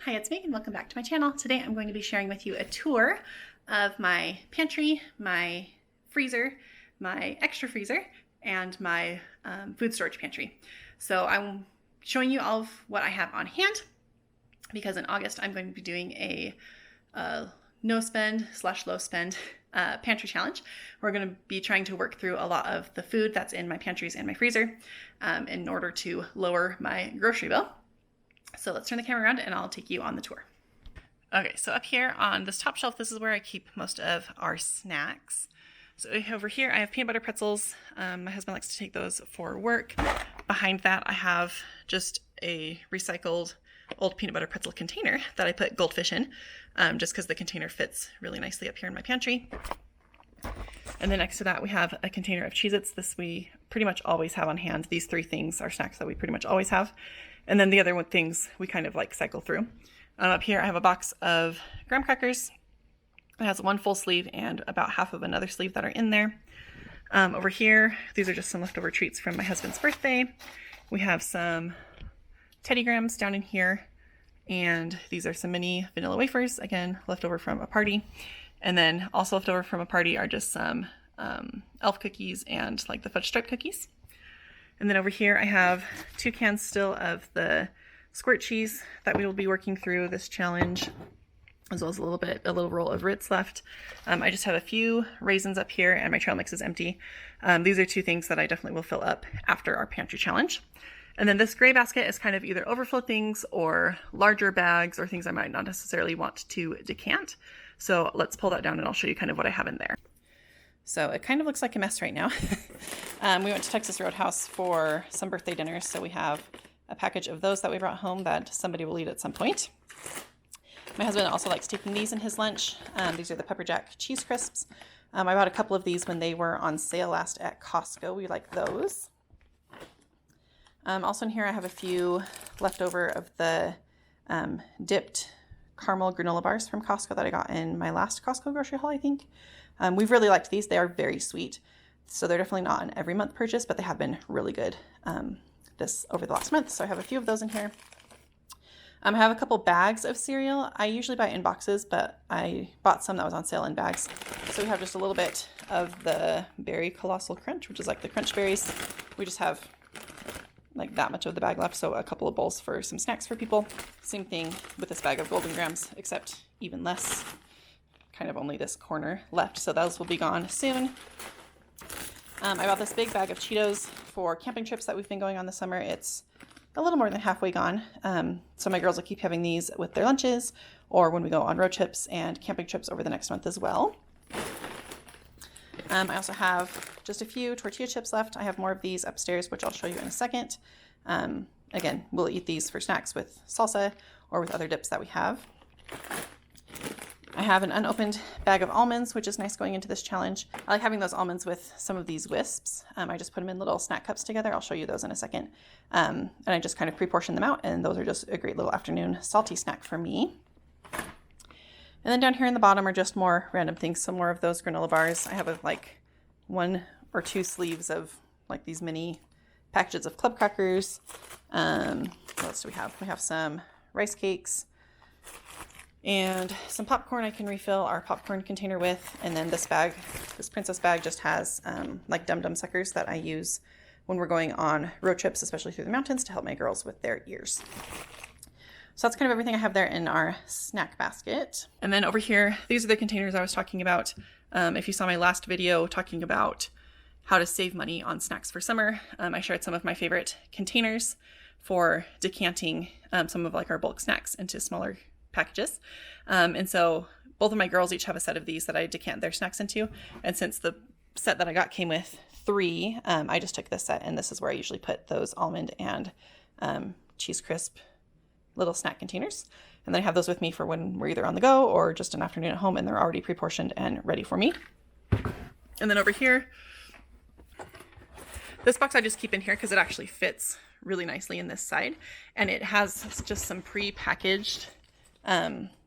Hi, it's Megan. Welcome back to my channel. Today I'm going to be sharing with you a tour of my pantry, my freezer, my extra freezer, and my food storage pantry. So I'm showing you all of what I have on hand because in August I'm going to be doing a no spend / low spend pantry challenge. We're going to be trying to work through a lot of the food that's in my pantries and my freezer in order to lower my grocery bill. So let's turn the camera around and I'll take you on the tour. Okay, so up here on this top shelf, this is where I keep most of our snacks. So over here, I have peanut butter pretzels. My husband likes to take those for work. Behind that, I have just a recycled old peanut butter pretzel container that I put goldfish in, just because the container fits really nicely up here in my pantry. And then next to that, we have a container of Cheez-Its. This we pretty much always have on hand. These three things are snacks that we pretty much always have. And then the other things we kind of like cycle through. Up here, I have a box of graham crackers. It has one full sleeve and about half of another sleeve that are in there. Over here, these are just some leftover treats from my husband's birthday. We have some Teddy Grahams down in here. And these are some mini vanilla wafers, again, leftover from a party. And then also left over from a party are just some elf cookies and like the fudge stripe cookies. And then over here I have 2 cans still of the squirt cheese that we will be working through this challenge, as well as a little roll of Ritz left. I just have a few raisins up here and my trail mix is empty. These are 2 things that I definitely will fill up after our pantry challenge. And then this gray basket is kind of either overflow things or larger bags or things I might not necessarily want to decant. So let's pull that down and I'll show you kind of what I have in there. So it kind of looks like a mess right now. We went to Texas Roadhouse for some birthday dinners, so we have a package of those that we brought home that somebody will eat at some point. My husband also likes taking these in his lunch. These are the pepper jack cheese crisps. I bought a couple of these when they were on sale last at Costco. We like those. Also in here I have a few leftover of the dipped caramel granola bars from Costco that I got in my last Costco grocery haul, I think. We've really liked these. They are very sweet. So they're definitely not an every month purchase, but they have been really good over the last month. So I have a few of those in here. I have a couple bags of cereal. I usually buy in boxes, but I bought some that was on sale in bags. So we have just a little bit of the Berry Colossal Crunch, which is like the crunch berries. We just have like that much of the bag left, so a couple of bowls for some snacks for people. Same thing with this bag of Golden Grams, except even less. Kind of only this corner left, so those will be gone soon. I bought this big bag of Cheetos for camping trips that we've been going on this summer. It's a little more than halfway gone, so my girls will keep having these with their lunches or when we go on road trips and camping trips over the next month as well. I also have just a few tortilla chips left. I have more of these upstairs, which I'll show you in a second. Again, we'll eat these for snacks with salsa or with other dips that we have. I have an unopened bag of almonds, which is nice going into this challenge. I like having those almonds with some of these wisps. I just put them in little snack cups together. I'll show you those in a second. And I just kind of pre-portion them out, and those are just a great little afternoon salty snack for me. And then down here in the bottom are just more random things, some more of those granola bars. I have like 1 or 2 sleeves of like these mini packages of club crackers. What else do we have? We have some rice cakes and some popcorn I can refill our popcorn container with. And then this bag, this princess bag, just has like Dum Dum suckers that I use when we're going on road trips, especially through the mountains, to help my girls with their ears. So that's kind of everything I have there in our snack basket. And then over here, these are the containers I was talking about. If you saw my last video talking about how to save money on snacks for summer, I shared some of my favorite containers for decanting some of like our bulk snacks into smaller packages. And so both of my girls each have a set of these that I decant their snacks into. And since the set that I got came with 3, I just took this set, and this is where I usually put those almond and cheese crisp little snack containers. And then I have those with me for when we're either on the go or just an afternoon at home, and they're already pre-portioned and ready for me. And then over here, this box I just keep in here because it actually fits really nicely in this side. And it has just some pre-packaged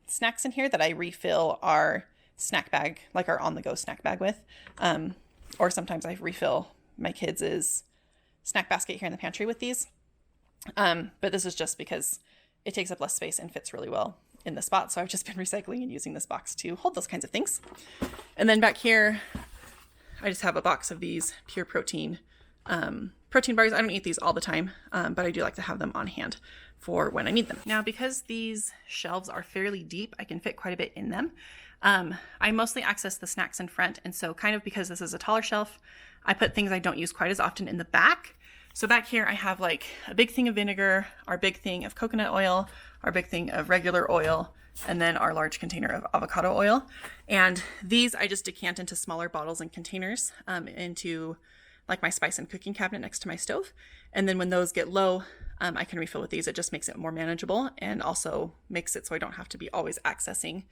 snacks in here that I refill our snack bag, like our on-the-go snack bag with. Or sometimes I refill my kids' snack basket here in the pantry with these. But this is just because it takes up less space and fits really well in the spot. So I've just been recycling and using this box to hold those kinds of things. And then back here, I just have a box of these pure protein protein bars. I don't eat these all the time, but I do like to have them on hand for when I need them. Now, because these shelves are fairly deep, I can fit quite a bit in them. I mostly access the snacks in front, and so kind of because this is a taller shelf, I put things I don't use quite as often in the back. So back here I have like a big thing of vinegar, our big thing of coconut oil, our big thing of regular oil, and then our large container of avocado oil. And these I just decant into smaller bottles and containers into like my spice and cooking cabinet next to my stove. And then when those get low, I can refill with these. It just makes it more manageable and also makes it so I don't have to be always accessing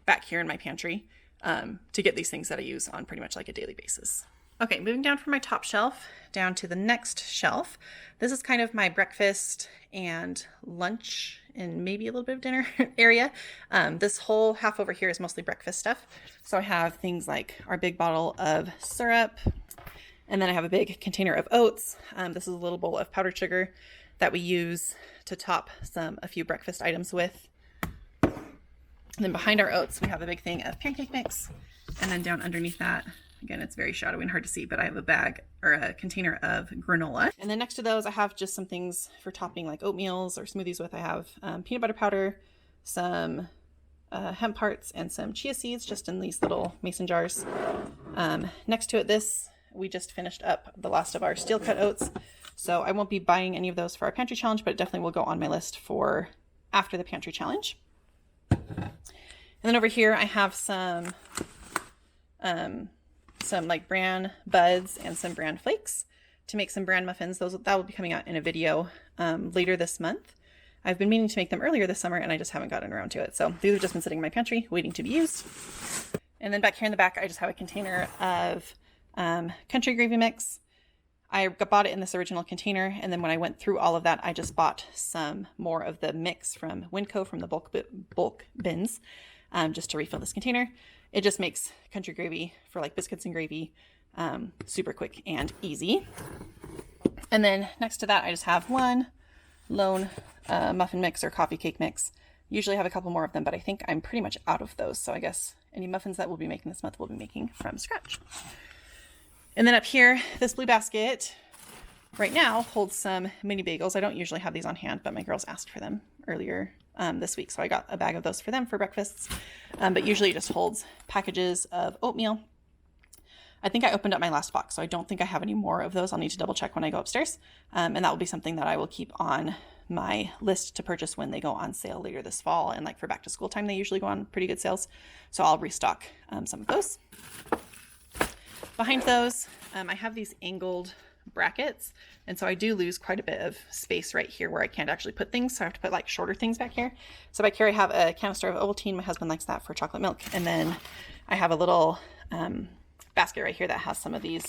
back here in my pantry to get these things that I use on pretty much like a daily basis. Okay, moving down from my top shelf down to the next shelf. This is kind of my breakfast and lunch and maybe a little bit of dinner area. This whole half over here is mostly breakfast stuff. So I have things like our big bottle of syrup, and then I have a big container of oats. This is a little bowl of powdered sugar that we use to top a few breakfast items with. And then behind our oats, we have a big thing of pancake mix. And then down underneath that, again, it's very shadowy and hard to see, but I have a bag or a container of granola. And then next to those, I have just some things for topping like oatmeals or smoothies with. I have peanut butter powder, some hemp hearts, and some chia seeds just in these little mason jars. Next to it, we just finished up the last of our steel cut oats. So I won't be buying any of those for our pantry challenge, but it definitely will go on my list for after the pantry challenge. And then over here, I have some like bran buds and some bran flakes to make some bran muffins. That will be coming out in a video later this month. I've been meaning to make them earlier this summer and I just haven't gotten around to it. So these have just been sitting in my pantry waiting to be used. And then back here in the back, I just have a container of country gravy mix. I bought it in this original container, and then when I went through all of that, I just bought some more of the mix from Winco from the bulk bins just to refill this container. It just makes country gravy for like biscuits and gravy super quick and easy. And then next to that, I just have one lone muffin mix or coffee cake mix. Usually have a couple more of them, but I think I'm pretty much out of those. So I guess any muffins that we'll be making this month, we'll be making from scratch. And then up here, this blue basket right now holds some mini bagels. I don't usually have these on hand, but my girls asked for them earlier this week. So I got a bag of those for them for breakfasts. But usually it just holds packages of oatmeal. I think I opened up my last box, so I don't think I have any more of those. I'll need to double check when I go upstairs. And that will be something that I will keep on my list to purchase when they go on sale later this fall. And like for back to school time, they usually go on pretty good sales. So I'll restock some of those. Behind those, I have these angled brackets, and so I do lose quite a bit of space right here where I can't actually put things, so I have to put like shorter things back here. So back here I have a canister of Ovaltine. My husband likes that for chocolate milk, and then I have a little basket right here that has some of these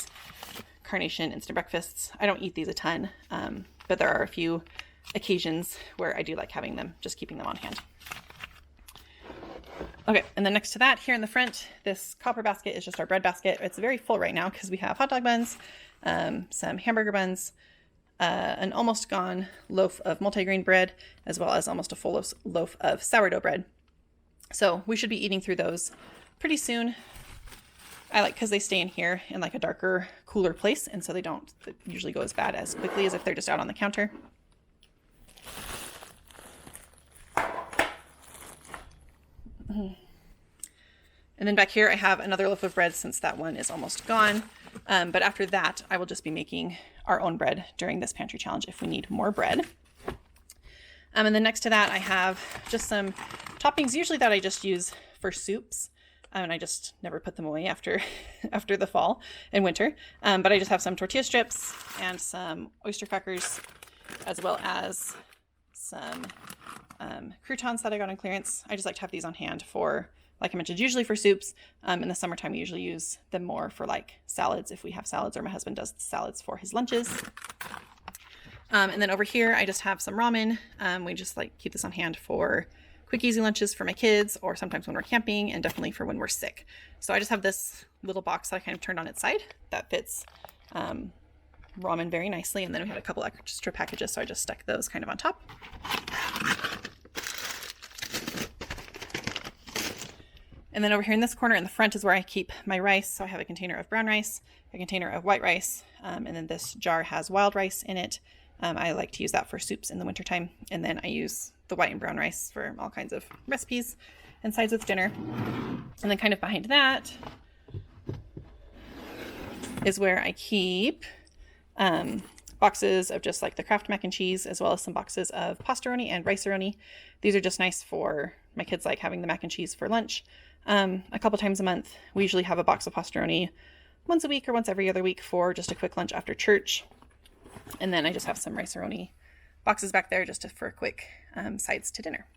Carnation instant breakfasts. I don't eat these a ton, but there are a few occasions where I do like having them, just keeping them on hand. Okay, and then next to that, here in the front, this copper basket is just our bread basket. It's very full right now because we have hot dog buns, some hamburger buns, an almost gone loaf of multigrain bread, as well as almost a full loaf of sourdough bread. So we should be eating through those pretty soon. I like because they stay in here in like a darker, cooler place, and so they don't usually go as bad as quickly as if they're just out on the counter. And then back here I have another loaf of bread since that one is almost gone. But after that, I will just be making our own bread during this pantry challenge if we need more bread. And then next to that, I have just some toppings, usually that I just use for soups. And I just never put them away after the fall and winter. But I just have some tortilla strips and some oyster crackers, as well as some croutons that I got on clearance. I just like to have these on hand for, like I mentioned, usually for soups. In the summertime, we usually use them more for like salads if we have salads, or my husband does salads for his lunches. And then over here, I just have some ramen. We just like keep this on hand for quick, easy lunches for my kids, or sometimes when we're camping, and definitely for when we're sick. So I just have this little box that I kind of turned on its side that fits ramen very nicely. And then we had a couple extra packages, so I just stuck those kind of on top. And then over here in this corner in the front is where I keep my rice. So I have a container of brown rice, a container of white rice, and then this jar has wild rice in it. I like to use that for soups in the wintertime. And then I use the white and brown rice for all kinds of recipes and sides with dinner. And then kind of behind that is where I keep boxes of just like the Kraft mac and cheese, as well as some boxes of pastaroni and rice-a-roni. These are just nice for my kids, like having the mac and cheese for lunch. A couple times a month. We usually have a box of pastaroni once a week or once every other week for just a quick lunch after church. And then I just have some rice-a-roni boxes back there just for quick sides to dinner.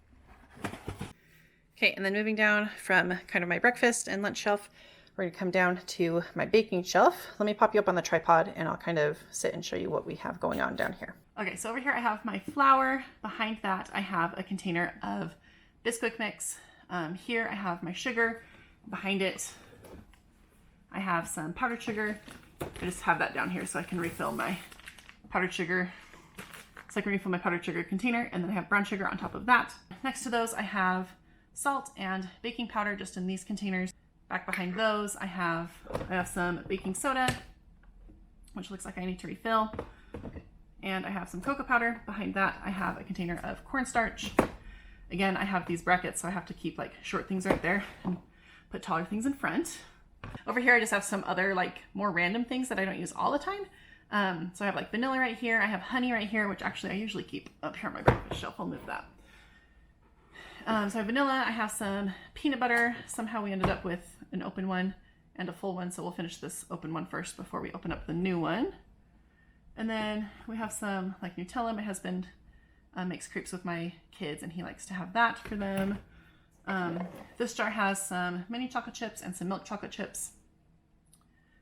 Okay, and then moving down from kind of my breakfast and lunch shelf, we're going to come down to my baking shelf. Let me pop you up on the tripod and I'll kind of sit and show you what we have going on down here. Okay, so over here I have my flour. Behind that I have a container of Bisquick mix. Here I have my sugar. Behind it I have some powdered sugar. I just have that down here so I can refill my powdered sugar. So I can refill my powdered sugar container, and then I have brown sugar on top of that. Next to those I have salt and baking powder just in these containers. Back behind those, I have some baking soda, which looks like I need to refill. And I have some cocoa powder. Behind that, I have a container of cornstarch. Again, I have these brackets, so I have to keep like short things right there and put taller things in front. Over here, I just have some other like more random things that I don't use all the time. So I have like vanilla right here. I have honey right here, which actually I usually keep up here on my breakfast shelf. I'll move that. So I have vanilla, I have some peanut butter. Somehow we ended up with an open one and a full one, so we'll finish this open one first before we open up the new one. And then we have some like Nutella. My husband makes crepes with my kids and he likes to have that for them. This jar has some mini chocolate chips and some milk chocolate chips,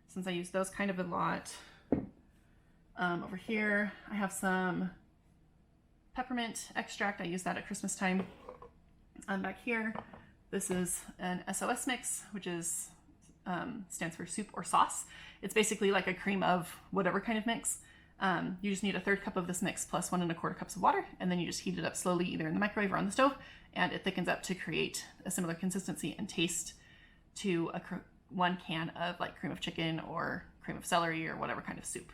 since I use those kind of a lot. Over here I have some peppermint extract. I use that at Christmas time. Back here, this is an SOS mix, which is stands for soup or sauce. It's basically like a cream of whatever kind of mix. You just need a 1/3 cup of this mix plus 1 1/4 cups of water, and then you just heat it up slowly either in the microwave or on the stove, and it thickens up to create a similar consistency and taste to one can of like cream of chicken or cream of celery or whatever kind of soup.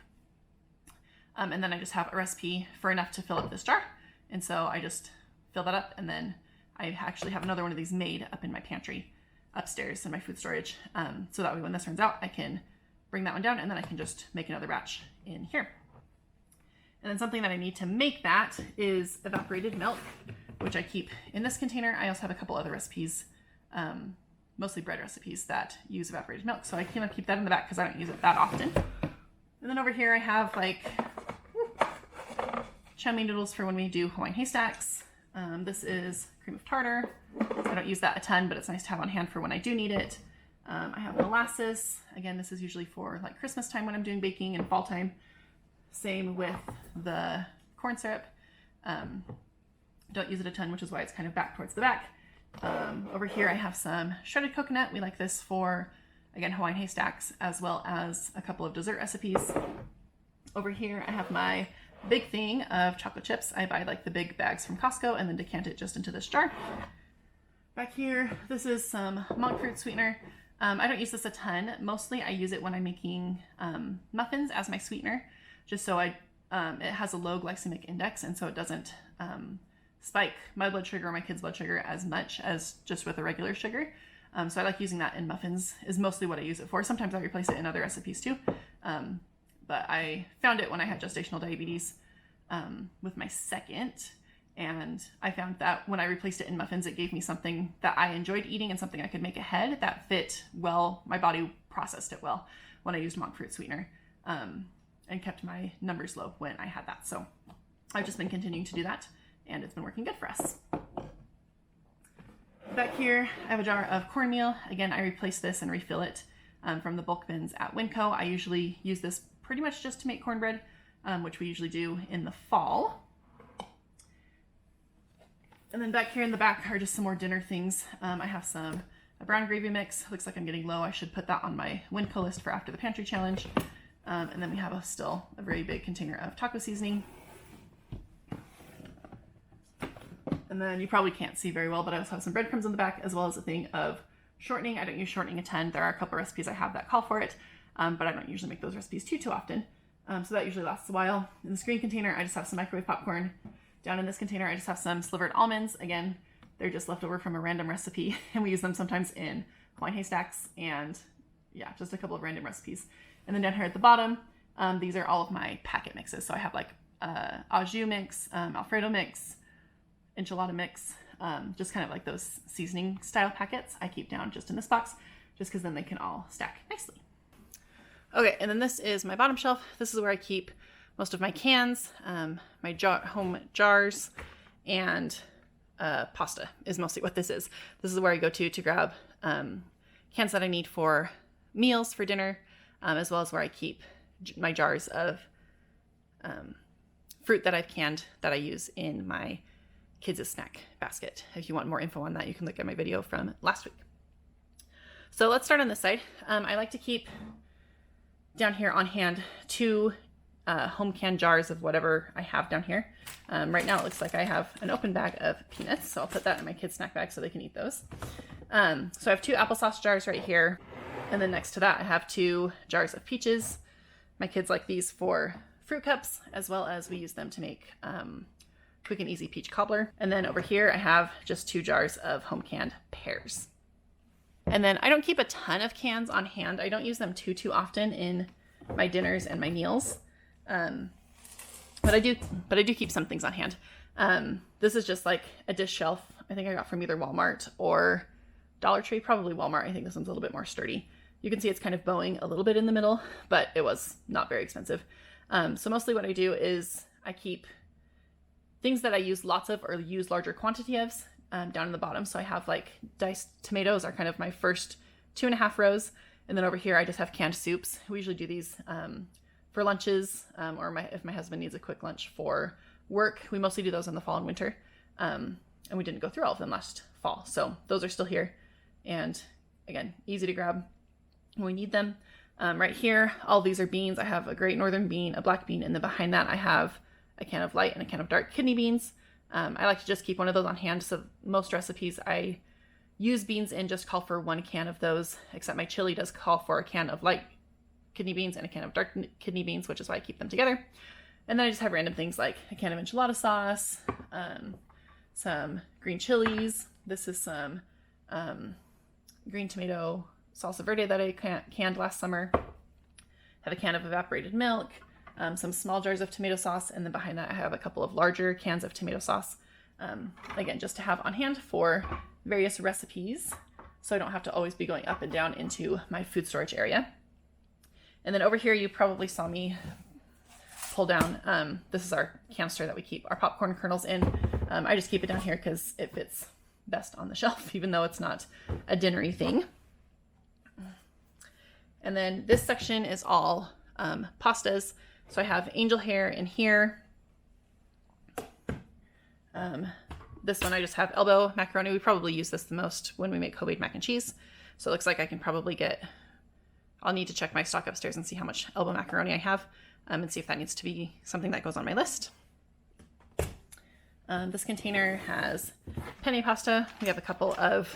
And then I just have a recipe for enough to fill up this jar, and so I just fill that up, and then I actually have another one of these made up in my pantry upstairs in my food storage. So that way when this runs out, I can bring that one down and then I can just make another batch in here. And then something that I need to make that is evaporated milk, which I keep in this container. I also have a couple other recipes, mostly bread recipes that use evaporated milk. So I kind of keep that in the back because I don't use it that often. And then over here I have like chow mein noodles for when we do Hawaiian haystacks. This is cream of tartar. I don't use that a ton, but it's nice to have on hand for when I do need it. I have molasses. Again, this is usually for like Christmas time when I'm doing baking and fall time. Same with the corn syrup. Don't use it a ton, which is why it's kind of back towards the back. Over here I have some shredded coconut. We like this for, again, Hawaiian haystacks, as well as a couple of dessert recipes. Over here I have my big thing of chocolate chips. I buy like the big bags from Costco and then decant it just into this jar. Back here, this is some monk fruit sweetener. I don't use this a ton. Mostly I use it when I'm making muffins as my sweetener, just so it has a low glycemic index, and so it doesn't spike my blood sugar or my kids' blood sugar as much as just with a regular sugar. So I like using that in muffins, is mostly what I use it for. Sometimes I replace it in other recipes too. But I found it when I had gestational diabetes with my second, and I found that when I replaced it in muffins, it gave me something that I enjoyed eating and something I could make ahead that fit well. My body processed it well when I used monk fruit sweetener, and kept my numbers low when I had that. So I've just been continuing to do that, and it's been working good for us. Back here, I have a jar of cornmeal. Again, I replace this and refill it from the bulk bins at Winco. I usually use this pretty much just to make cornbread, which we usually do in the fall. And then back here in the back are just some more dinner things. I have a brown gravy mix. Looks like I'm getting low. I should put that on my Winco list for after the pantry challenge. And then we have still a very big container of taco seasoning. And then you probably can't see very well, but I also have some breadcrumbs in the back, as well as a thing of Shortening, I don't use shortening a ton. There are a couple recipes I have that call for it, but I don't usually make those recipes too often. So that usually lasts a while. In this green container, I just have some microwave popcorn. Down in this container, I just have some slivered almonds. Again, they're just left over from a random recipe, and we use them sometimes in Hawaiian haystacks and yeah, just a couple of random recipes. And then down here at the bottom, these are all of my packet mixes. So I have like au jus mix, Alfredo mix, enchilada mix, just kind of like those seasoning style packets I keep down just in this box, just because then they can all stack nicely. Okay, and then this is my bottom shelf. This is where I keep most of my cans, my home jars, and pasta is mostly what this is. This is where I go to grab cans that I need for meals for dinner, as well as where I keep my jars of fruit that I've canned that I use in my kids' snack basket. If you want more info on that, you can look at my video from last week. So let's start on this side. I like to keep down here on hand 2 home canned jars of whatever I have down here. Right now it looks like I have an open bag of peanuts, so I'll put that in my kids' snack bag so they can eat those. So I have 2 applesauce jars right here, and then next to that I have 2 jars of peaches. My kids like these for fruit cups, as well as we use them to make quick and easy peach cobbler. And then over here I have just 2 jars of home canned pears. And then I don't keep a ton of cans on hand. I don't use them too often in my dinners and my meals. But I do keep some things on hand. This is just like a dish shelf. I think I got from either Walmart or Dollar Tree, probably Walmart. I think this one's a little bit more sturdy. You can see it's kind of bowing a little bit in the middle, but it was not very expensive. So mostly what I do is I keep things that I use lots of or use larger quantity of down in the bottom. So I have like diced tomatoes are kind of my first 2.5 rows. And then over here, I just have canned soups. We usually do these for lunches, or if my husband needs a quick lunch for work. We mostly do those in the fall and winter. And we didn't go through all of them last fall. So those are still here. And again, easy to grab when we need them. Right here, all these are beans. I have a Great Northern bean, a black bean, and then behind that I have a can of light and a can of dark kidney beans. I like to just keep one of those on hand. So most recipes I use beans in just call for 1 can of those, except my chili does call for a can of light kidney beans and a can of dark kidney beans, which is why I keep them together. And then I just have random things like a can of enchilada sauce, some green chilies. This is some green tomato salsa verde that I canned last summer. Have a can of evaporated milk, some small jars of tomato sauce, and then behind that I have a couple of larger cans of tomato sauce. Again, just to have on hand for various recipes, so I don't have to always be going up and down into my food storage area. And then over here, you probably saw me pull down, this is our canister that we keep our popcorn kernels in. I just keep it down here because it fits best on the shelf, even though it's not a dinnery thing. And then this section is all pastas. So I have angel hair in here. This one I just have elbow macaroni. We probably use this the most when we make homemade mac and cheese. So it looks like I can probably I'll need to check my stock upstairs and see how much elbow macaroni I have, and see if that needs to be something that goes on my list. This container has penne pasta. We have a couple of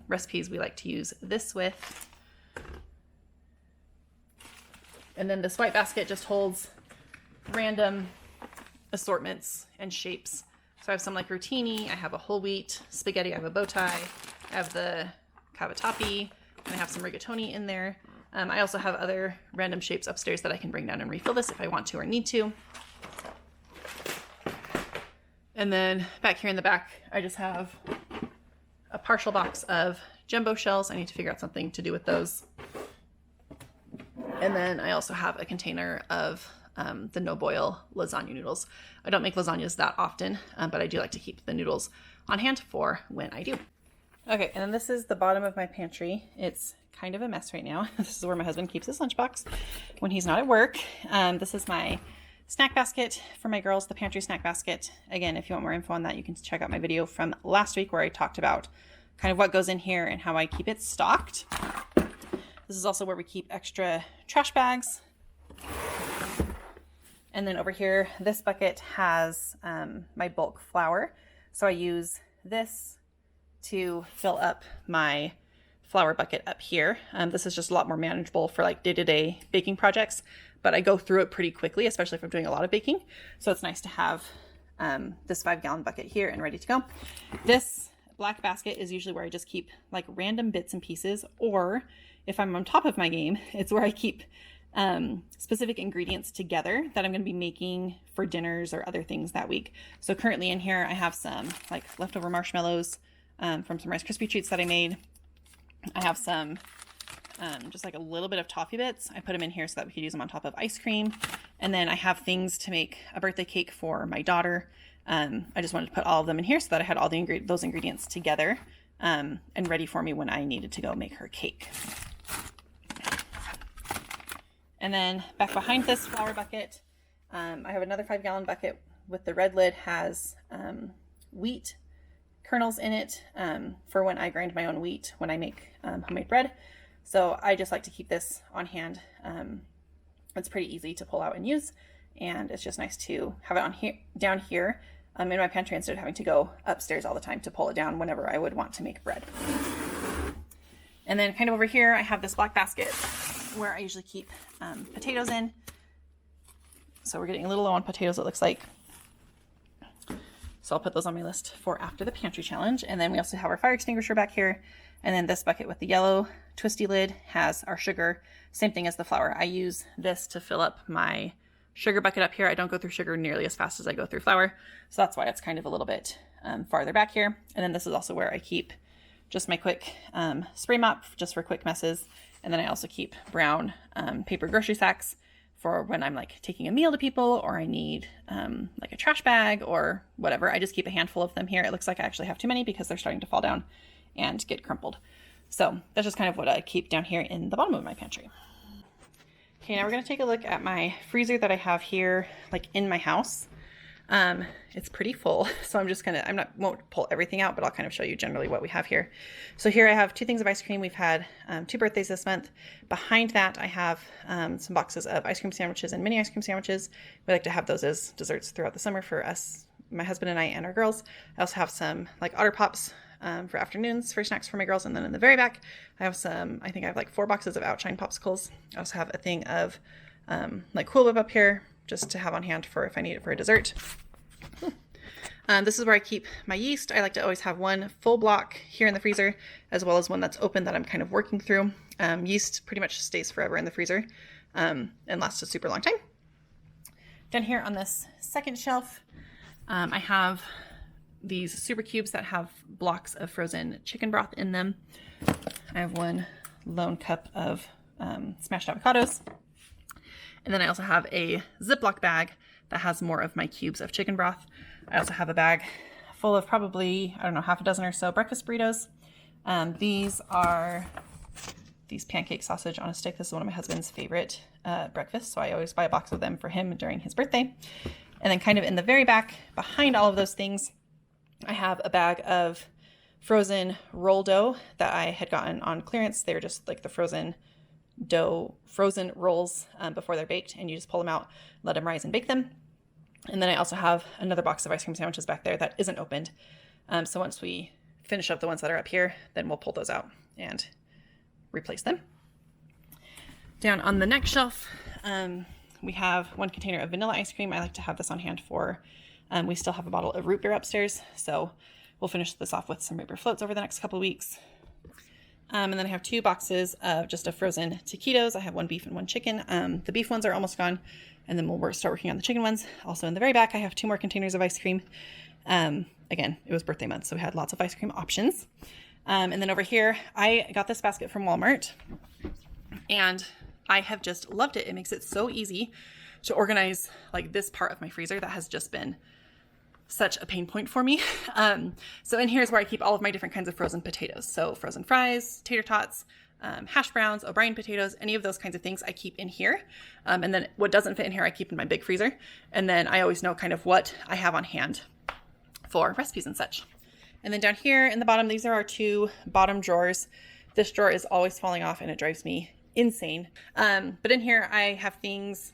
recipes we like to use this with. And then this white basket just holds random assortments and shapes. So I have some like rotini, I have a whole wheat spaghetti, I have a bow tie, I have the cavatappi, and I have some rigatoni in there. I also have other random shapes upstairs that I can bring down and refill this if I want to or need to. And then back here in the back, I just have a partial box of jumbo shells. I need to figure out something to do with those. And then I also have a container of the no-boil lasagna noodles. I don't make lasagnas that often, but I do like to keep the noodles on hand for when I do. Okay, and then this is the bottom of my pantry. It's kind of a mess right now. This is where my husband keeps his lunchbox when he's not at work. This is my snack basket for my girls, the pantry snack basket. Again, if you want more info on that, you can check out my video from last week where I talked about kind of what goes in here and how I keep it stocked. This is also where we keep extra trash bags. And then over here, this bucket has my bulk flour. So I use this to fill up my flour bucket up here. This is just a lot more manageable for like day-to-day baking projects, but I go through it pretty quickly, especially if I'm doing a lot of baking. So it's nice to have this 5-gallon bucket here and ready to go. This black basket is usually where I just keep like random bits and pieces, or if I'm on top of my game, it's where I keep specific ingredients together that I'm going to be making for dinners or other things that week. So currently in here, I have some like leftover marshmallows from some Rice Krispie treats that I made. I have some just like a little bit of toffee bits. I put them in here so that we could use them on top of ice cream. And then I have things to make a birthday cake for my daughter. I just wanted to put all of them in here so that I had all those ingredients together and ready for me when I needed to go make her cake. And then back behind this flour bucket, I have another 5-gallon bucket with the red lid, has wheat kernels in it for when I grind my own wheat when I make homemade bread. So I just like to keep this on hand. It's pretty easy to pull out and use, and it's just nice to have it on here, down here in my pantry, instead of having to go upstairs all the time to pull it down whenever I would want to make bread. And then kind of over here, I have this black basket where I usually keep potatoes in. So we're getting a little low on potatoes, it looks like. So I'll put those on my list for after the pantry challenge. And then we also have our fire extinguisher back here. And then this bucket with the yellow twisty lid has our sugar. Same thing as the flour. I use this to fill up my sugar bucket up here. I don't go through sugar nearly as fast as I go through flour. So that's why it's kind of a little bit farther back here. And then this is also where I keep just my quick spray mop just for quick messes. And then I also keep brown paper grocery sacks for when I'm like taking a meal to people, or I need like a trash bag or whatever. I just keep a handful of them here. It looks like I actually have too many because they're starting to fall down and get crumpled. So that's just kind of what I keep down here in the bottom of my pantry. Okay, now we're going to take a look at my freezer that I have here, like in my house. It's pretty full, so I'm just gonna, won't pull everything out, but I'll kind of show you generally what we have here. So here I have 2 things of ice cream. We've had 2 birthdays this month. Behind that, I have some boxes of ice cream sandwiches and mini ice cream sandwiches. We like to have those as desserts throughout the summer for us, my husband and I, and our girls. I also have some like Otter Pops for afternoons for snacks for my girls. And then in the very back, I have some, I think I have like 4 boxes of Outshine popsicles. I also have a thing of like Cool Whip up here, just to have on hand for if I need it for a dessert. This is where I keep my yeast. I like to always have one full block here in the freezer, as well as one that's open that I'm kind of working through. Yeast pretty much stays forever in the freezer and lasts a super long time. Down here on this second shelf, I have these super cubes that have blocks of frozen chicken broth in them. I have 1 lone cup of smashed avocados. And then I also have a Ziploc bag that has more of my cubes of chicken broth. I also have a bag full of probably, I don't know, half a dozen or so breakfast burritos. These are these pancake sausage on a stick. This is one of my husband's favorite breakfasts, so I always buy a box of them for him during his birthday. And then kind of in the very back, behind all of those things, I have a bag of frozen roll dough that I had gotten on clearance. They were just like the frozen rolls before they're baked, and you just pull them out, let them rise and bake them. And then I also have another box of ice cream sandwiches back there that isn't opened. So once we finish up the ones that are up here, then we'll pull those out and replace them. Down on the next shelf, we have 1 container of vanilla ice cream. I like to have this on hand for, we still have a bottle of root beer upstairs, so we'll finish this off with some root beer floats over the next couple of weeks. And then I have 2 boxes of just frozen taquitos. I have 1 beef and 1 chicken. The beef ones are almost gone, and then we'll start working on the chicken ones. Also in the very back, I have 2 more containers of ice cream. Again, it was birthday month, so we had lots of ice cream options. And then over here, I got this basket from Walmart, and I have just loved it. It makes it so easy to organize like this part of my freezer that has just been such a pain point for me. So in here is where I keep all of my different kinds of frozen potatoes. So frozen fries, tater tots, hash browns, O'Brien potatoes, any of those kinds of things I keep in here. And then what doesn't fit in here, I keep in my big freezer. And then I always know kind of what I have on hand for recipes and such. And then down here in the bottom, these are our 2 bottom drawers. This drawer is always falling off and it drives me insane. But in here I have things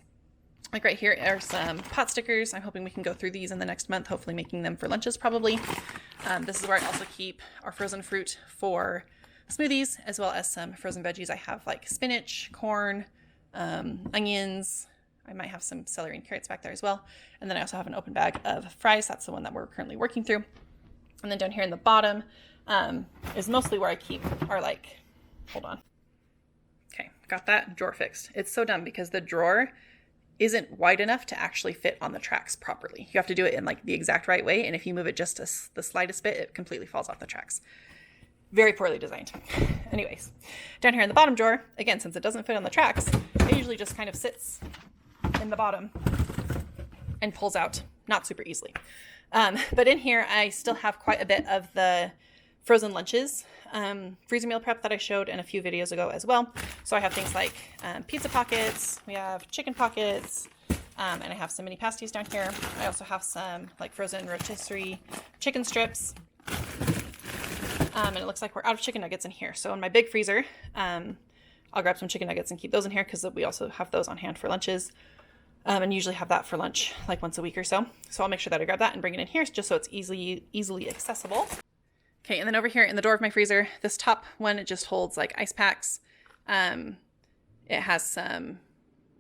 like right here are some pot stickers. I'm hoping we can go through these in the next month, hopefully making them for lunches probably. This is where I also keep our frozen fruit for smoothies, as well as some frozen veggies. I have like spinach, corn, onions. I might have some celery and carrots back there as well. And then I also have an open bag of fries. That's the one that we're currently working through. And then down here in the bottom is mostly where I keep our like, hold on. Okay, got that drawer fixed. It's so dumb because the drawer isn't wide enough to actually fit on the tracks properly. You have to do it in like the exact right way. And if you move it just the slightest bit, it completely falls off the tracks. Very poorly designed. Anyways, down here in the bottom drawer, again, since it doesn't fit on the tracks, it usually just kind of sits in the bottom and pulls out not super easily. But in here, I still have quite a bit of the frozen lunches, freezer meal prep that I showed in a few videos ago as well. So I have things like pizza pockets, we have chicken pockets, and I have some mini pasties down here. I also have some like frozen rotisserie chicken strips. And it looks like we're out of chicken nuggets in here. So in my big freezer, I'll grab some chicken nuggets and keep those in here because we also have those on hand for lunches. And usually have that for lunch like once a week or so. So I'll make sure that I grab that and bring it in here just so it's easily accessible. Okay, and then over here in the door of my freezer, this top one, it just holds like ice packs. It has some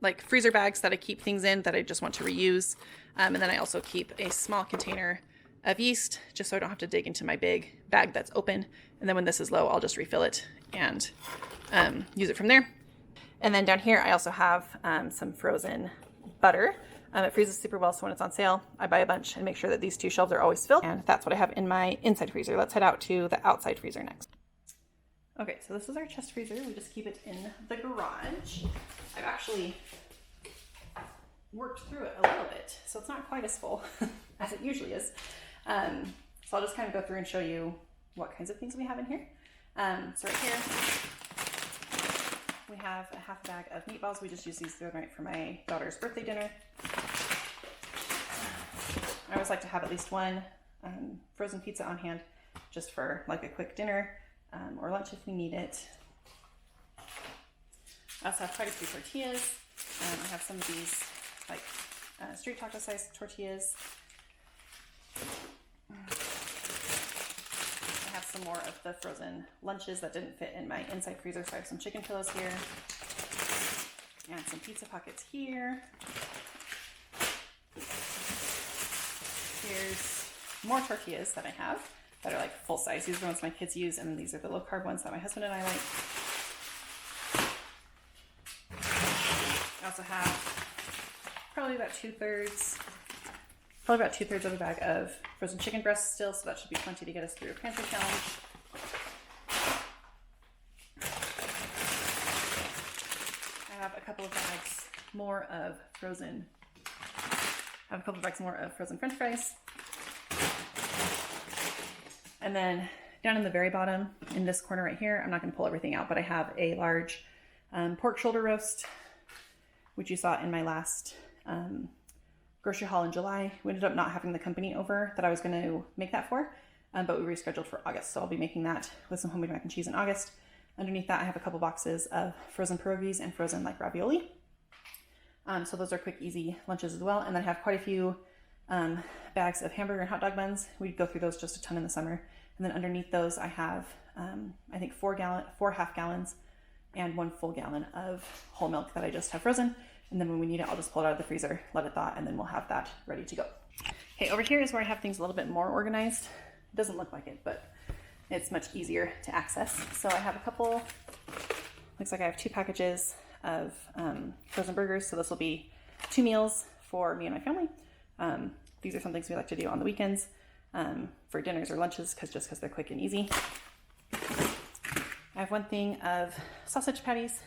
like freezer bags that I keep things in that I just want to reuse. And then I also keep a small container of yeast just so I don't have to dig into my big bag that's open. And then when this is low, I'll just refill it and use it from there. And then down here, I also have some frozen butter. It freezes super well, so when it's on sale, I buy a bunch and make sure that these two shelves are always filled. And that's what I have in my inside freezer. Let's head out to the outside freezer next. Okay, so this is our chest freezer. We just keep it in the garage. I've actually worked through it a little bit, so it's not quite as full as it usually is. So I'll just kind of go through and show you what kinds of things we have in here. So right here, we have a half bag of meatballs. We just use these the other night for my daughter's birthday dinner. I always like to have at least one frozen pizza on hand just for like a quick dinner or lunch if we need it. I also have quite a few tortillas. I have some of these like street taco sized tortillas. I have some more of the frozen lunches that didn't fit in my inside freezer, so I have some chicken pillows here and some pizza pockets here. Here's more tortillas that I have that are like full size. These are the ones my kids use, and then these are the low carb ones that my husband and I like. I also have probably about two-thirds of a bag of frozen chicken breasts still, so that should be plenty to get us through a pantry challenge. I have a couple of bags more of frozen French fries. And then down in the very bottom, in this corner right here, I'm not going to pull everything out, but I have a large pork shoulder roast, which you saw in my last grocery haul in July. We ended up not having the company over that I was going to make that for, but we rescheduled for August. So I'll be making that with some homemade mac and cheese in August. Underneath that, I have a couple boxes of frozen pierogies and frozen like ravioli. So those are quick, easy lunches as well. And then I have quite a few bags of hamburger and hot dog buns. We go through those just a ton in the summer. And then underneath those, I have, I think 4 half gallons and 1 full gallon of whole milk that I just have frozen. And then when we need it, I'll just pull it out of the freezer, let it thaw, and then we'll have that ready to go. Okay, over here is where I have things a little bit more organized. It doesn't look like it, but it's much easier to access. So I have a couple, looks like I have 2 packages of frozen burgers. So this will be 2 meals for me and my family. These are some things we like to do on the weekends for dinners or lunches, just because they're quick and easy. I have 1 thing of sausage patties.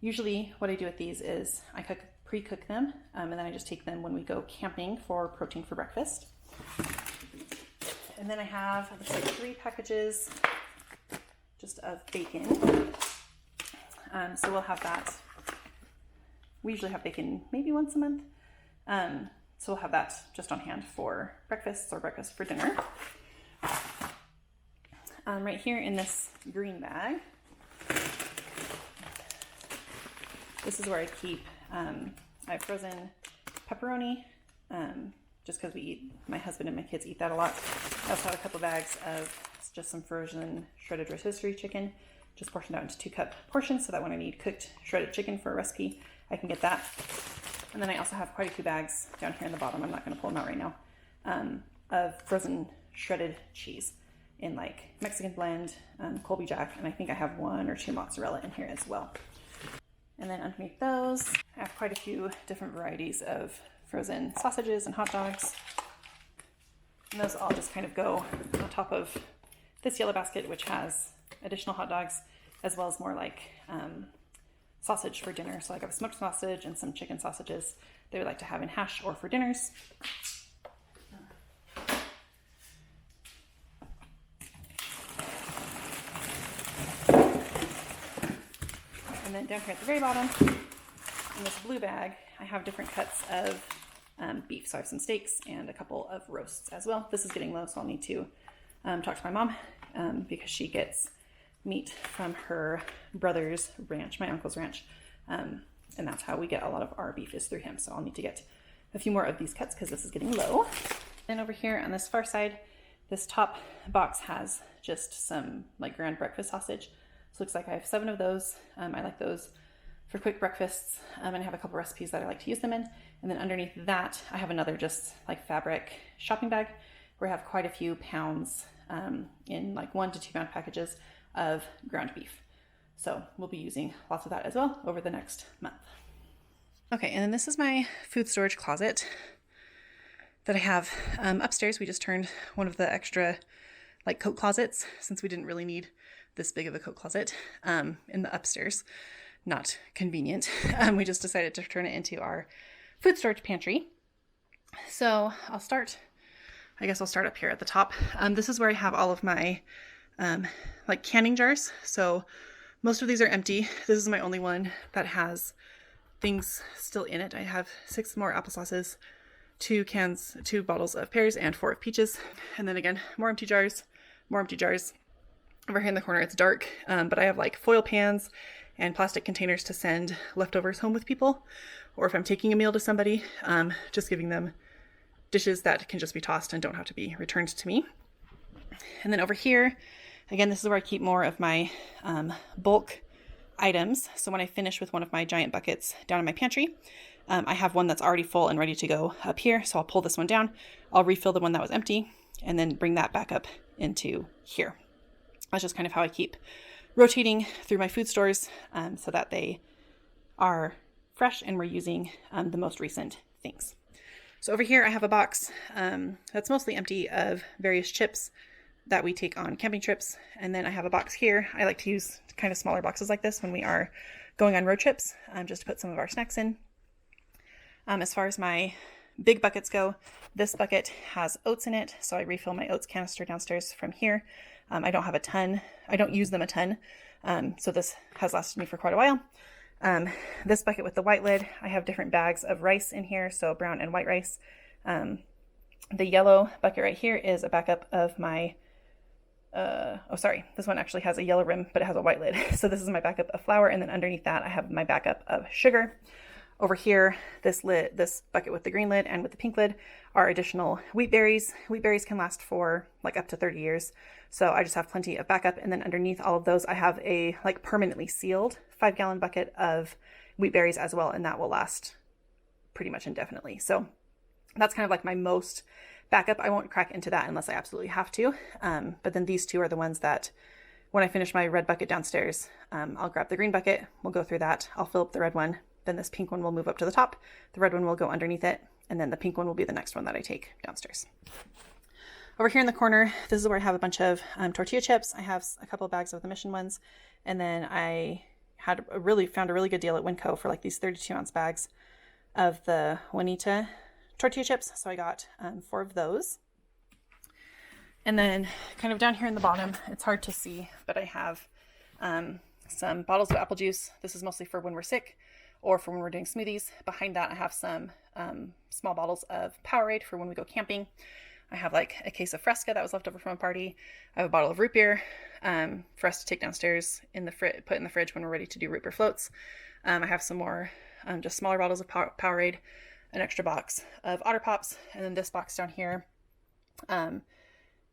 Usually what I do with these is I pre-cook them, and then I just take them when we go camping for protein for breakfast. And then I have like 3 packages just of bacon. So we'll have that. We usually have bacon maybe once a month. So we'll have that just on hand for breakfast or breakfast for dinner. Right here in this green bag, this is where I keep, I have frozen pepperoni, just because my husband and my kids eat that a lot. I also have a couple bags of box, just some frozen shredded rotisserie chicken, just portioned out into 2-cup portions so that when I need cooked shredded chicken for a recipe, I can get that. And then I also have quite a few bags down here in the bottom, I'm not going to pull them out right now, of frozen shredded cheese in like Mexican blend, Colby Jack, and I think I have 1 or 2 mozzarella in here as well. And then underneath those, I have quite a few different varieties of frozen sausages and hot dogs. And those all just kind of go on top of this yellow basket, which has additional hot dogs, as well as more like sausage for dinner. So I got a smoked sausage and some chicken sausages they would like to have in hash or for dinners. And then down here at the very bottom, in this blue bag, I have different cuts of beef. So I have some steaks and a couple of roasts as well. This is getting low, so I'll need to talk to my mom because she gets meat from her brother's ranch, my uncle's ranch. And that's how we get a lot of our beef is through him. So I'll need to get a few more of these cuts because this is getting low. And over here on this far side, this top box has just some like ground breakfast sausage. So it looks like I have 7 of those. I like those for quick breakfasts, and I have a couple recipes that I like to use them in. And then underneath that, I have another just like fabric shopping bag where I have quite a few pounds in like 1 to 2 pound packages of ground beef. So we'll be using lots of that as well over the next month. Okay, and then this is my food storage closet that I have upstairs. We just turned one of the extra like coat closets, since we didn't really need this big of a coat closet in the upstairs. Not convenient. We just decided to turn it into our food storage pantry. So I'll start up here at the top. This is where I have all of my like canning jars. So most of these are empty. This is my only one that has things still in it. I have 6 more applesauces, 2 bottles of pears, and 4 of peaches. And then again, more empty jars. Over here in the corner, it's dark, but I have like foil pans and plastic containers to send leftovers home with people, or if I'm taking a meal to somebody, just giving them dishes that can just be tossed and don't have to be returned to me. And then over here, again, this is where I keep more of my bulk items. So when I finish with one of my giant buckets down in my pantry, I have one that's already full and ready to go up here. So I'll pull this one down, I'll refill the one that was empty, and then bring that back up into here. That's just kind of how I keep rotating through my food stores so that they are fresh and we're using the most recent things. So over here I have a box that's mostly empty of various chips that we take on camping trips. And then I have a box here. I like to use kind of smaller boxes like this when we are going on road trips, just to put some of our snacks in. As far as my big buckets go, this bucket has oats in it, so I refill my oats canister downstairs from here. I don't have a ton. I don't use them a ton, so this has lasted me for quite a while. This bucket with the white lid, I have different bags of rice in here, so brown and white rice. The yellow bucket right here is a backup of my, this one actually has a yellow rim, but it has a white lid. So this is my backup of flour, and then underneath that I have my backup of sugar. Over here, this bucket with the green lid and with the pink lid are additional wheat berries. Wheat berries can last for like up to 30 years. So I just have plenty of backup. And then underneath all of those, I have a like permanently sealed 5-gallon bucket of wheat berries as well. And that will last pretty much indefinitely. So that's kind of like my most backup. I won't crack into that unless I absolutely have to. But then these two are the ones that when I finish my red bucket downstairs, I'll grab the green bucket. We'll go through that. I'll fill up the red one. Then this pink one will move up to the top. The red one will go underneath it. And then the pink one will be the next one that I take downstairs. Over here in the corner, this is where I have a bunch of tortilla chips. I have a couple of bags of the Mission ones. And then I found a really good deal at Winco for like these 32-ounce bags of the Juanita tortilla chips. So I got 4 of those. And then kind of down here in the bottom, it's hard to see, but I have some bottles of apple juice. This is mostly for when we're sick or for when we're doing smoothies. Behind that, I have some small bottles of Powerade for when we go camping. I have like a case of Fresca that was left over from a party. I have a bottle of root beer for us to take downstairs put in the fridge when we're ready to do root beer floats. I have some more just smaller bottles of Powerade, an extra box of Otter Pops, and then this box down here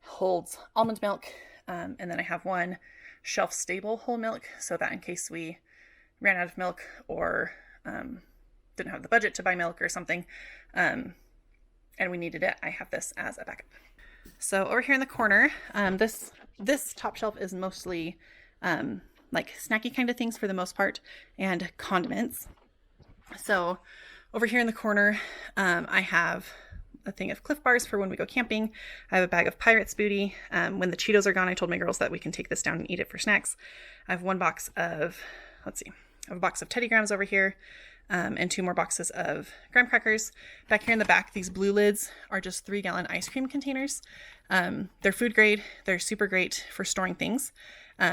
holds almond milk, And then I have one shelf stable whole milk, so that in case we ran out of milk or didn't have the budget to buy milk or something, and we needed it, I have this as a backup. So over here in the corner, this top shelf is mostly like snacky kind of things for the most part, and condiments. So over here in the corner, I have a thing of Cliff Bars for when we go camping. I have a bag of Pirate's Booty. When the Cheetos are gone, I told my girls that we can take this down and eat it for snacks. I have one box of, I have a box of Teddy Grahams over here, and 2 more boxes of graham crackers. Back here in the back, these blue lids are just 3-gallon ice cream containers. They're food grade. They're super great for storing things.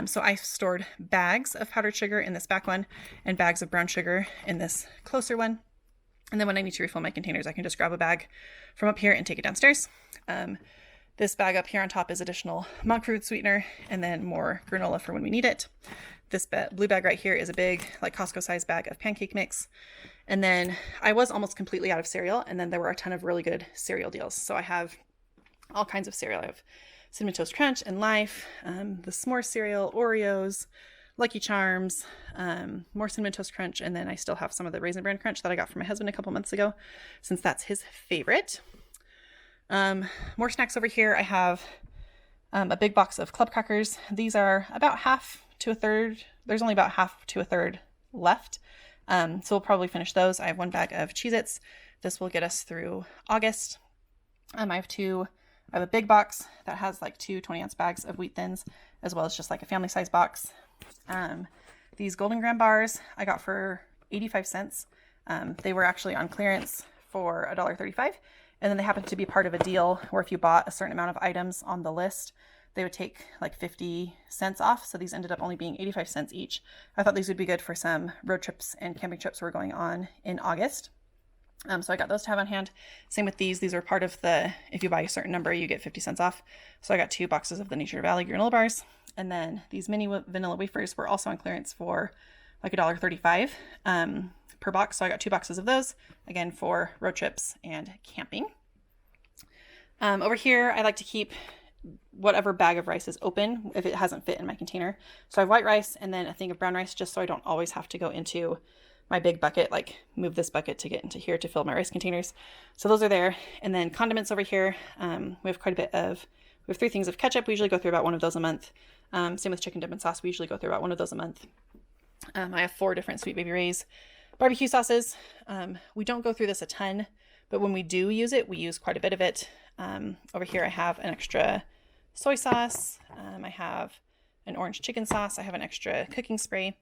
So I stored bags of powdered sugar in this back one and bags of brown sugar in this closer one. And then when I need to refill my containers, I can just grab a bag from up here and take it downstairs. This bag up here on top is additional monk fruit sweetener and then more granola for when we need it. This blue bag right here is a big, like Costco size bag of pancake mix. And then I was almost completely out of cereal, and then there were a ton of really good cereal deals. So I have all kinds of cereal. I have Cinnamon Toast Crunch and Life, the s'more cereal, Oreos, Lucky Charms, more Cinnamon Toast Crunch, and then I still have some of the Raisin Bran Crunch that I got from my husband a couple months ago, since that's his favorite. More snacks over here. I have a big box of club crackers. These are about half to a third. There's only about half to a third left. So we'll probably finish those. I have one bag of Cheez-Its. This will get us through August. I have a big box that has like 2 20-ounce bags of Wheat Thins, as well as just like a family size box. These Golden Graham bars I got for 85 cents. They were actually on clearance for $1.35. And then they happened to be part of a deal where if you bought a certain amount of items on the list, they would take like 50 cents off. So these ended up only being 85 cents each. I thought these would be good for some road trips and camping trips we're going on in August. So I got those to have on hand. Same with these. These are part of the, if you buy a certain number, you get 50 cents off. So I got 2 boxes of the Nature Valley granola bars. And then these mini vanilla wafers were also on clearance for like $1.35 per box. So I got 2 boxes of those, again, for road trips and camping. Over here, I like to keep whatever bag of rice is open if it hasn't fit in my container. So I have white rice and then a thing of brown rice, just so I don't always have to go into my big bucket, like move this bucket to get into here to fill my rice containers. So those are there. And then condiments over here. We have quite a bit of, we have 3 things of ketchup. We usually go through about 1 of those a month. Same with chicken dip and sauce. We usually go through about 1 of those a month. I have 4 different Sweet Baby Ray's barbecue sauces. We don't go through this a ton, but when we do use it, we use quite a bit of it. Over here, I have an extra soy sauce. I have an orange chicken sauce. I have an extra cooking spray.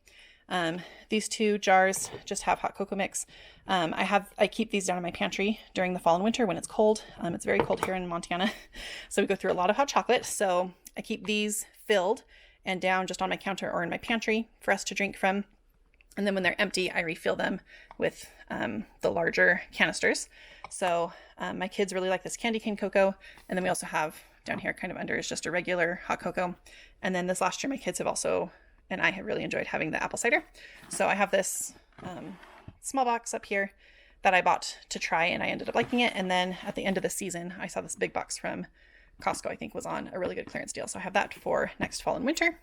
These 2 jars just have hot cocoa mix. I keep these down in my pantry during the fall and winter when it's cold. It's very cold here in Montana, so we go through a lot of hot chocolate. So I keep these filled and down just on my counter or in my pantry for us to drink from. And then when they're empty, I refill them with the larger canisters. So my kids really like this candy cane cocoa. And then we also have down here kind of under is just a regular hot cocoa. And then this last year, my kids have also, and I have really enjoyed having the apple cider. So I have this small box up here that I bought to try, and I ended up liking it. And then at the end of the season, I saw this big box from Costco, I think was on a really good clearance deal. So I have that for next fall and winter.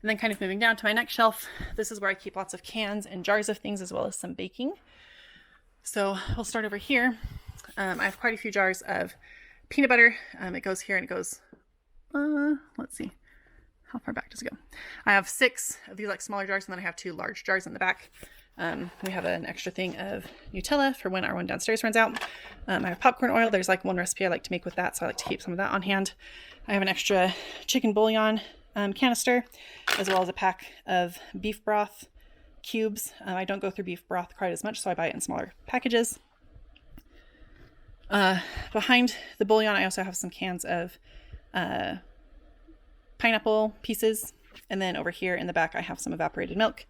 And then kind of moving down to my next shelf, this is where I keep lots of cans and jars of things, as well as some baking. So we'll start over here. I have quite a few jars of peanut butter. It goes here and it goes, let's see, how far back does it go? I have 6 of these like smaller jars, and then I have 2 large jars in the back. We have an extra thing of Nutella for when our one downstairs runs out. I have popcorn oil. There's like one recipe I like to make with that, so I like to keep some of that on hand. I have an extra chicken bouillon canister, as well as a pack of beef broth cubes. I don't go through beef broth quite as much, so I buy it in smaller packages. Behind the bouillon, I also have some cans of pineapple pieces. And then over here in the back, I have some evaporated milk.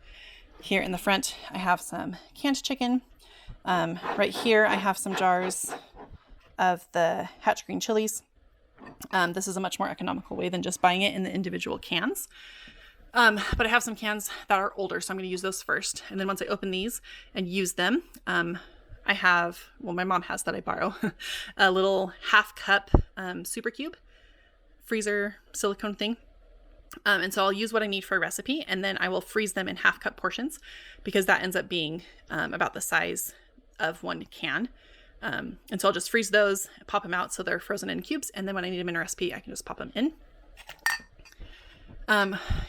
Here in the front, I have some canned chicken. Right here, I have some jars of the Hatch green chilies. This is a much more economical way than just buying it in the individual cans. But I have some cans that are older, so I'm going to use those first. And then once I open these and use them, I have, well, my mom has that I borrow, a little half cup super cube freezer silicone thing. And so I'll use what I need for a recipe, and then I will freeze them in half cup portions because that ends up being about the size of one can. And so I'll just freeze those, pop them out so they're frozen in cubes, and then when I need them in a recipe, I can just pop them in.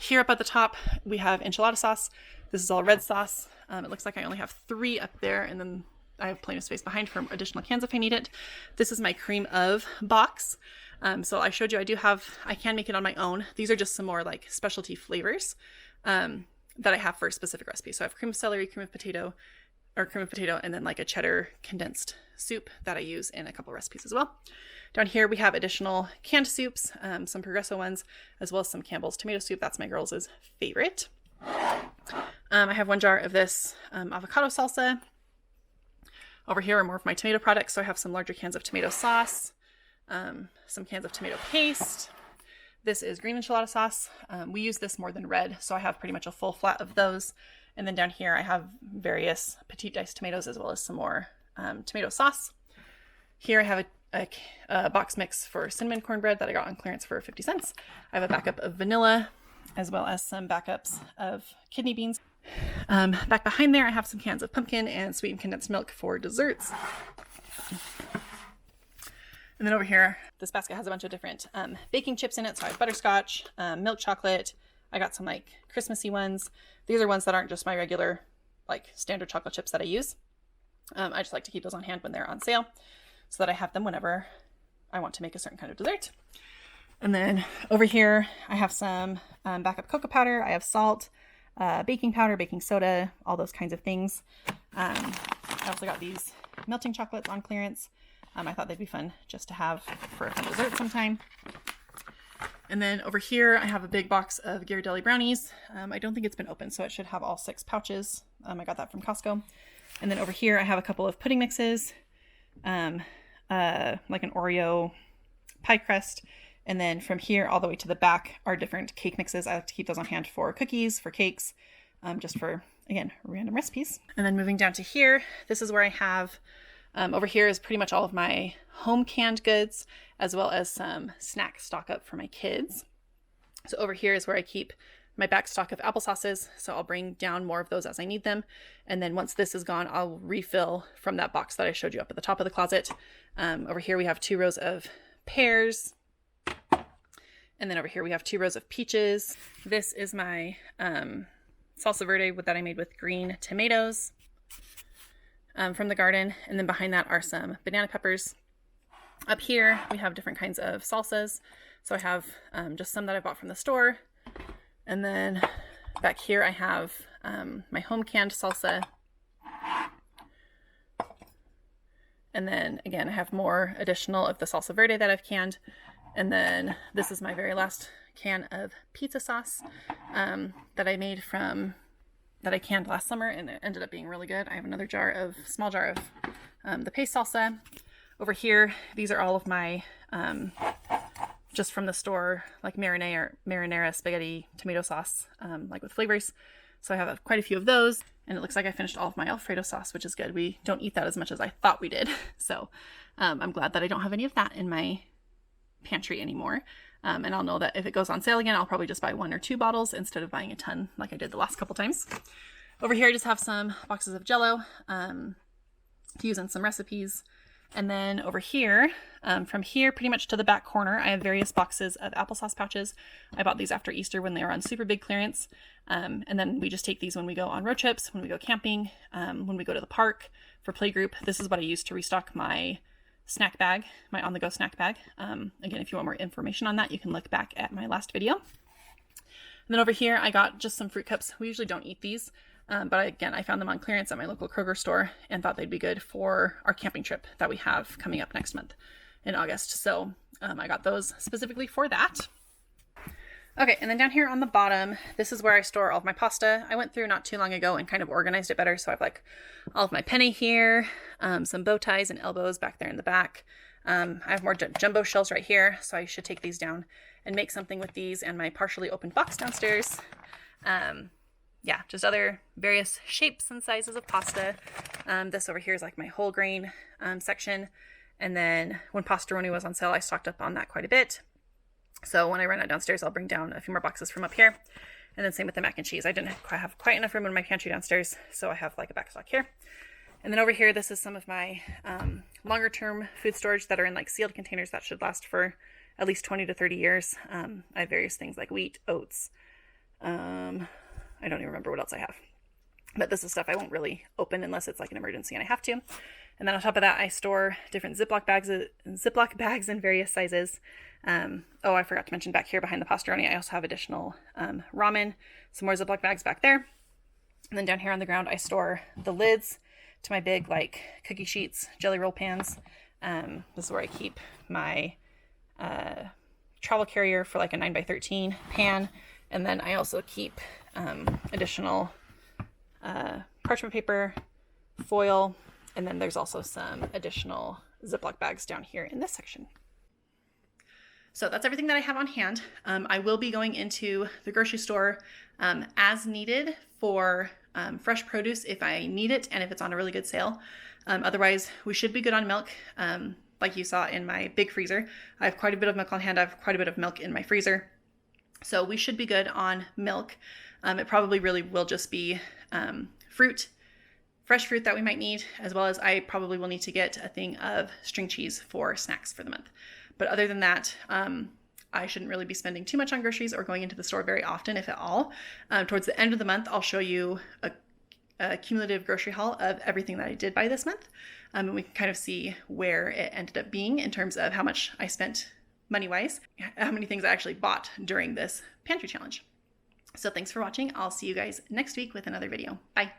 Here up at the top, we have enchilada sauce. This is all red sauce. It looks like I only have 3 up there, and then I have plenty of space behind for additional cans if I need it. This is my cream of box. So I showed you I can make it on my own. These are just some more like specialty flavors that I have for a specific recipe. So I have cream of celery, cream of potato, and then like a cheddar condensed soup that I use in a couple recipes as well. Down here we have additional canned soups, some Progresso ones, as well as some Campbell's tomato soup. That's my girls' favorite. I have 1 jar of this avocado salsa. Over here are more of my tomato products. So I have some larger cans of tomato sauce, some cans of tomato paste. This is green enchilada sauce. We use this more than red, so I have pretty much a full flat of those. And then down here I have various petite diced tomatoes as well as some more tomato sauce. Here I have a box mix for cinnamon cornbread that I got on clearance for 50 cents. I have a backup of vanilla as well as some backups of kidney beans. Back behind there I have some cans of pumpkin and sweetened condensed milk for desserts. And then over here, this basket has a bunch of different baking chips in it. So I have butterscotch, milk chocolate. I got some like Christmassy ones. These are ones that aren't just my regular like standard chocolate chips that I use. I just like to keep those on hand when they're on sale so that I have them whenever I want to make a certain kind of dessert. And then over here, I have some backup cocoa powder. I have salt, baking powder, baking soda, all those kinds of things. I also got these melting chocolates on clearance. I thought they'd be fun just to have for a fun dessert sometime. And then over here, I have a big box of Ghirardelli brownies. I don't think it's been opened, so it should have all 6 pouches. I got that from Costco. And then over here, I have a couple of pudding mixes, like an Oreo pie crust. And then from here all the way to the back are different cake mixes. I like to keep those on hand for cookies, for cakes, just for, again, random recipes. And then moving down to here, this is where I have, over here is pretty much all of my home canned goods, as well as some snack stock up for my kids. So over here is where I keep my back stock of applesauces. So I'll bring down more of those as I need them. And then once this is gone, I'll refill from that box that I showed you up at the top of the closet. Over here we have 2 rows of pears. And then over here we have 2 rows of peaches. This is my salsa verde that I made with green tomatoes from the garden. And then behind that are some banana peppers. Up here we have different kinds of salsas. So I have just some that I bought from the store. And then back here I have my home canned salsa. And then again, I have more additional of the salsa verde that I've canned. And then this is my very last can of pizza sauce that I made that I canned last summer, and it ended up being really good. I have another small jar of the paste salsa. Over here, these are all of my, just from the store, like marinara spaghetti tomato sauce, like with flavors. So I have quite a few of those, and it looks like I finished all of my Alfredo sauce, which is good. We don't eat that as much as I thought we did. So I'm glad that I don't have any of that in my pantry anymore. And I'll know that if it goes on sale again, I'll probably just buy 1 or 2 bottles instead of buying a ton like I did the last couple times. Over here, I just have some boxes of Jell-O to use in some recipes. And then over here, from here pretty much to the back corner, I have various boxes of applesauce pouches. I bought these after Easter when they were on super big clearance. And then we just take these when we go on road trips, when we go camping, when we go to the park for playgroup. This is what I use to restock my snack bag, my on-the-go snack bag. Again, if you want more information on that, you can look back at my last video. And then over here, I got just some fruit cups. We usually don't eat these, but again, I found them on clearance at my local Kroger store and thought they'd be good for our camping trip that we have coming up next month in August. So I got those specifically for that. Okay, and then down here on the bottom, this is where I store all of my pasta. I went through not too long ago and kind of organized it better. So I have like all of my penne here, some bow ties and elbows back there in the back. I have more jumbo shells right here. So I should take these down and make something with these and my partially opened box downstairs. Yeah, just other various shapes and sizes of pasta. This over here is like my whole grain section. And then when Pastaroni was on sale, I stocked up on that quite a bit. So when I run out downstairs, I'll bring down a few more boxes from up here. And then same with the mac and cheese. I didn't have quite enough room in my pantry downstairs, so I have like a back stock here. And then over here, this is some of my longer term food storage that are in like sealed containers that should last for at least 20 to 30 years. I have various things like wheat, oats. I don't even remember what else I have. But this is stuff I won't really open unless it's like an emergency and I have to. And then on top of that, I store different Ziploc bags in various sizes. Oh, I forgot to mention back here behind the pastaroni, I also have additional ramen, some more Ziploc bags back there. And then down here on the ground, I store the lids to my big like cookie sheets, jelly roll pans. This is where I keep my travel carrier for like a 9x13 pan. And then I also keep additional parchment paper, foil, and then there's also some additional Ziploc bags down here in this section. So that's everything that I have on hand. I will be going into the grocery store as needed for fresh produce if I need it and if it's on a really good sale. Otherwise, we should be good on milk. Like you saw in my big freezer, I have quite a bit of milk on hand. I have quite a bit of milk in my freezer. So we should be good on milk. It probably really will just be fresh fruit that we might need, as well as I probably will need to get a thing of string cheese for snacks for the month. But other than that, I shouldn't really be spending too much on groceries or going into the store very often, if at all. Towards the end of the month, I'll show you a cumulative grocery haul of everything that I did buy this month. And we can kind of see where it ended up being in terms of how much I spent money-wise, how many things I actually bought during this pantry challenge. So thanks for watching. I'll see you guys next week with another video. Bye.